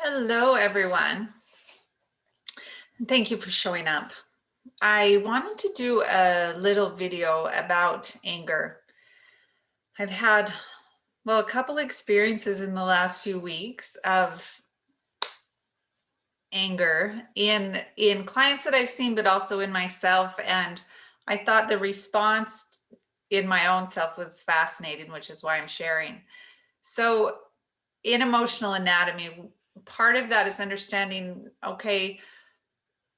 Hello, everyone. Thank you for showing up. I wanted to do a little video about anger. I've had, a couple experiences in the last few weeks of anger in clients that I've seen, but also in myself. And I thought the response in my own self was fascinating, which is why I'm sharing. So in emotional anatomy, part of that is understanding, okay,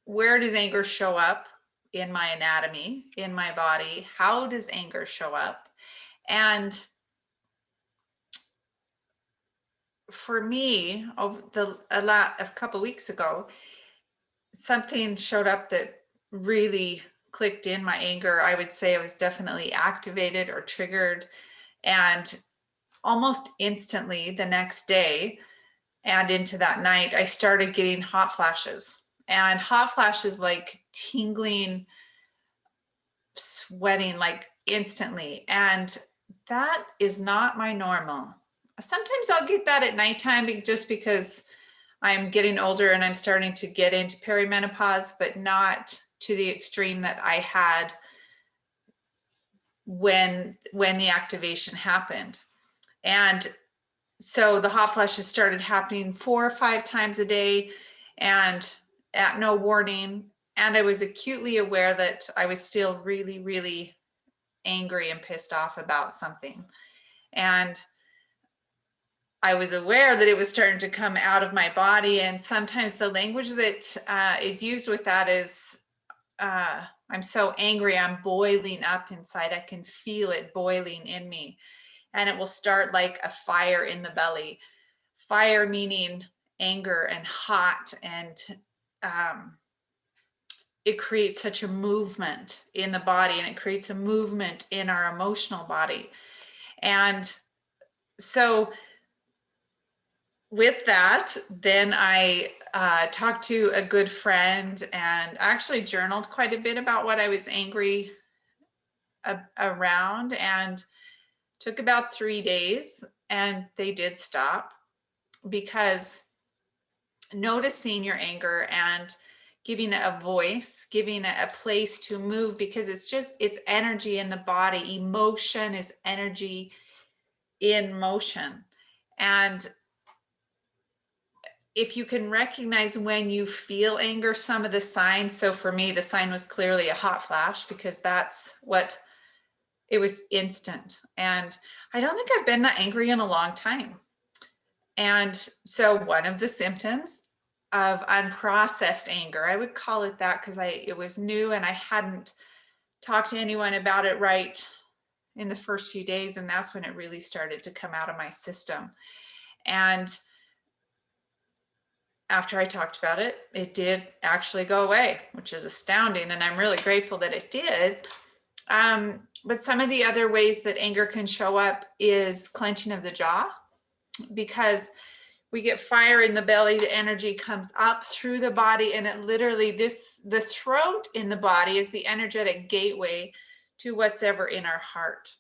where does anger show up in my anatomy, in my body? How does anger show up? And for me, a couple weeks ago, something showed up that really clicked in my anger. I would say I was definitely activated or triggered, and almost instantly the next day and into that night, I started getting hot flashes. And hot flashes like tingling, sweating like instantly. And that is not my normal. Sometimes I'll get that at nighttime just because I'm getting older and I'm starting to get into perimenopause, but not to the extreme that I had when the activation happened. And so the hot flashes started happening 4 or 5 times a day and at no warning. And I was acutely aware that I was still really, really angry and pissed off about something. And I was aware that it was starting to come out of my body. And sometimes the language that is used with that is, I'm so angry, I'm boiling up inside. I can feel it boiling in me. And it will start like a fire in the belly. Fire meaning anger and hot, and it creates such a movement in the body, and it creates a movement in our emotional body. And so with that, then I talked to a good friend and actually journaled quite a bit about what I was angry around, and took about 3 days, and they did stop. Because noticing your anger and giving it a voice, giving it a place to move, because it's energy in the body. Emotion is energy in motion. And if you can recognize when you feel anger, some of the signs. So for me, the sign was clearly a hot flash, because that's what it was, instant. And I don't think I've been that angry in a long time. And so one of the symptoms of unprocessed anger, I would call it that, because it was new and I hadn't talked to anyone about it right in the first few days. And that's when it really started to come out of my system. And after I talked about it, it did actually go away, which is astounding. And I'm really grateful that it did. But some of the other ways that anger can show up is clenching of the jaw, because we get fire in the belly, the energy comes up through the body, and it literally, the throat in the body is the energetic gateway to what's ever in our heart.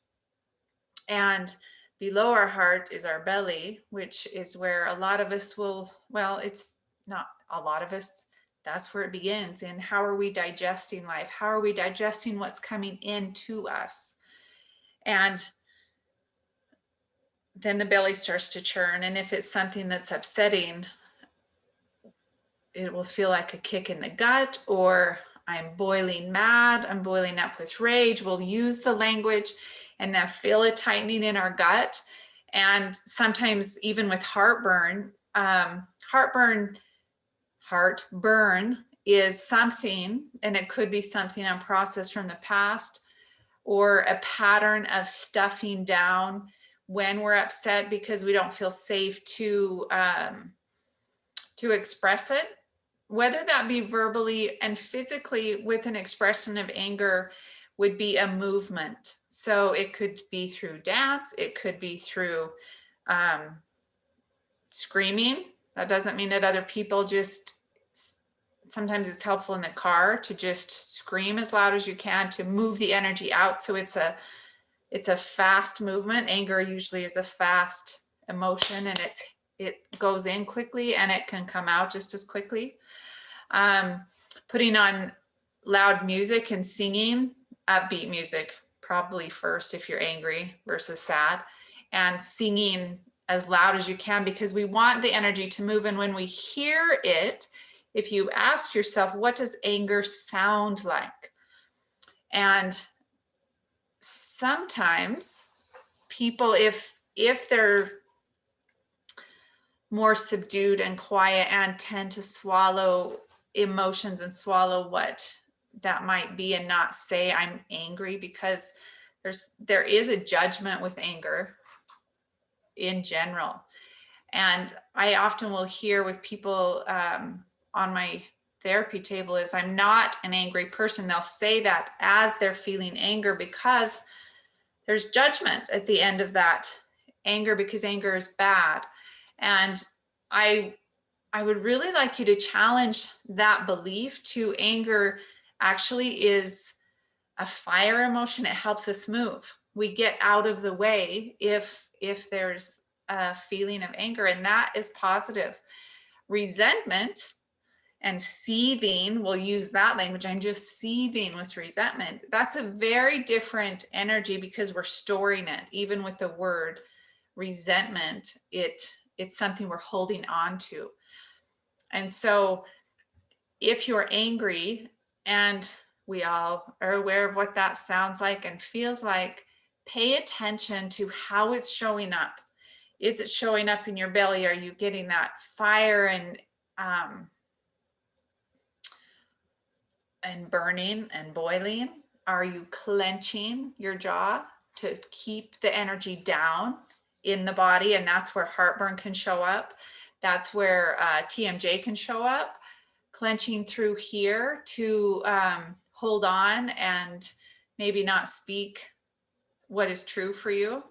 And below our heart is our belly, which is where a lot of us it's not a lot of us, that's where it begins. And how are we digesting life? How are we digesting what's coming into us? And then the belly starts to churn. And if it's something that's upsetting, it will feel like a kick in the gut, or I'm boiling mad, I'm boiling up with rage. We'll use the language and then feel a tightening in our gut. And sometimes even with heartburn, heartburn is something, and it could be something unprocessed from the past, or a pattern of stuffing down when we're upset because we don't feel safe to express it, whether that be verbally and physically. With an expression of anger would be a movement. So it could be through dance, it could be through screaming. That doesn't mean that other people sometimes it's helpful in the car to just scream as loud as you can to move the energy out. So it's a fast movement. Anger usually is a fast emotion, and it goes in quickly and it can come out just as quickly. Putting on loud music and singing, upbeat music, probably first if you're angry versus sad, and singing as loud as you can, because we want the energy to move. And when we hear it, if you ask yourself, what does anger sound like? And sometimes people, if they're more subdued and quiet and tend to swallow emotions and swallow what that might be and not say I'm angry, because there is a judgment with anger in general. And I often will hear with people on my therapy table is, I'm not an angry person. They'll say that as they're feeling anger, because there's judgment at the end of that anger, because anger is bad. And I would really like you to challenge that belief to anger actually is a fire emotion. It helps us move. We get out of the way if there's a feeling of anger, and that is positive. Resentment and seething, we'll use that language. I'm just seething with resentment. That's a very different energy, because we're storing it. Even with the word resentment, it's something we're holding on to. And so if you're angry, and we all are aware of what that sounds like and feels like, pay attention to how it's showing up. Is it showing up in your belly? Are you getting that fire and burning and boiling? Are you clenching your jaw to keep the energy down in the body? And that's where heartburn can show up. That's where TMJ can show up. Clenching through here to hold on and maybe not speak what is true for you.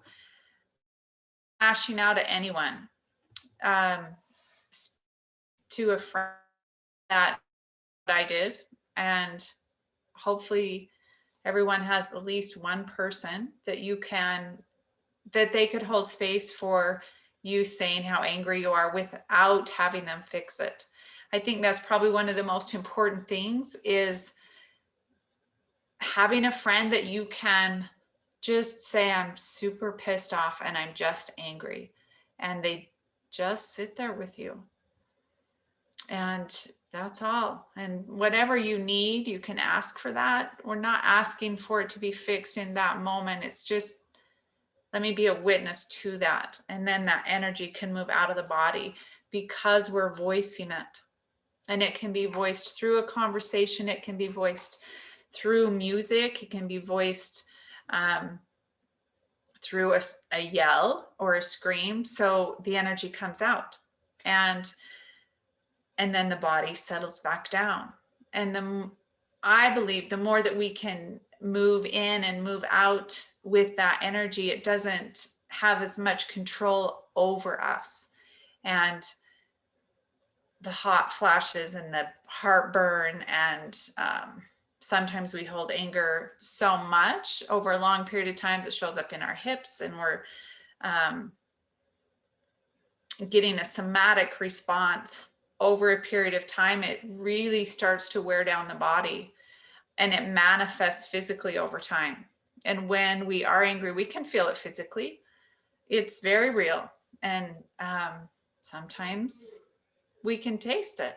Lashing out at anyone. To a friend that I did, and hopefully everyone has at least one person that they could hold space for you saying how angry you are without having them fix it. I think that's probably one of the most important things, is having a friend that you can just say, I'm super pissed off and I'm just angry. And they just sit there with you. And that's all. And whatever you need, you can ask for that. We're not asking for it to be fixed in that moment. It's just, let me be a witness to that. And then that energy can move out of the body, because we're voicing it. And it can be voiced through a conversation. It can be voiced through music. It can be voiced through a yell or a scream. So the energy comes out, and then the body settles back down. And I believe the more that we can move in and move out with that energy, it doesn't have as much control over us. And the hot flashes and the heartburn, and sometimes we hold anger so much over a long period of time that shows up in our hips, and we're getting a somatic response over a period of time. It really starts to wear down the body, and it manifests physically over time. And when we are angry, we can feel it physically. It's very real. And sometimes we can taste it.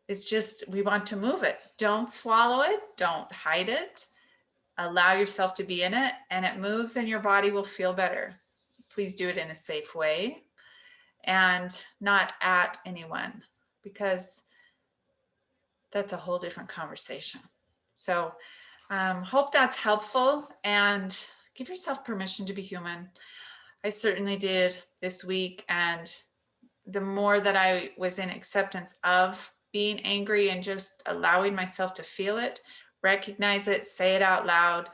It's just, we want to move it. Don't swallow it. Don't hide it. Allow yourself to be in it, and it moves, and your body will feel better. Please do it in a safe way and not at anyone, because that's a whole different conversation. So hope that's helpful, and give yourself permission to be human. I certainly did this week. And the more that I was in acceptance of being angry and just allowing myself to feel it, recognize it, say it out loud,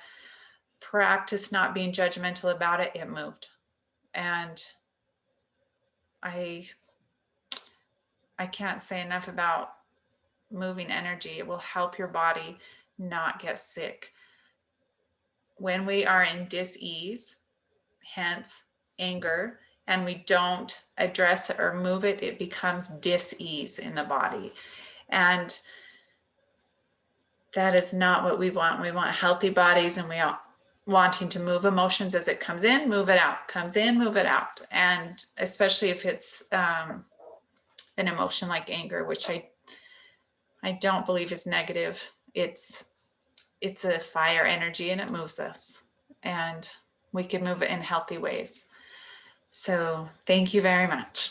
practice not being judgmental about it, it moved. And I can't say enough about moving energy. It will help your body not get sick. When we are in dis-ease, hence anger and we don't address it or move it, it becomes dis-ease in the body. And that is not what we want. We want healthy bodies, and we are wanting to move emotions as it comes in, move it out, comes in, move it out. And especially if it's an emotion like anger, which I don't believe is negative. It's a fire energy, and it moves us, and we can move it in healthy ways. So thank you very much.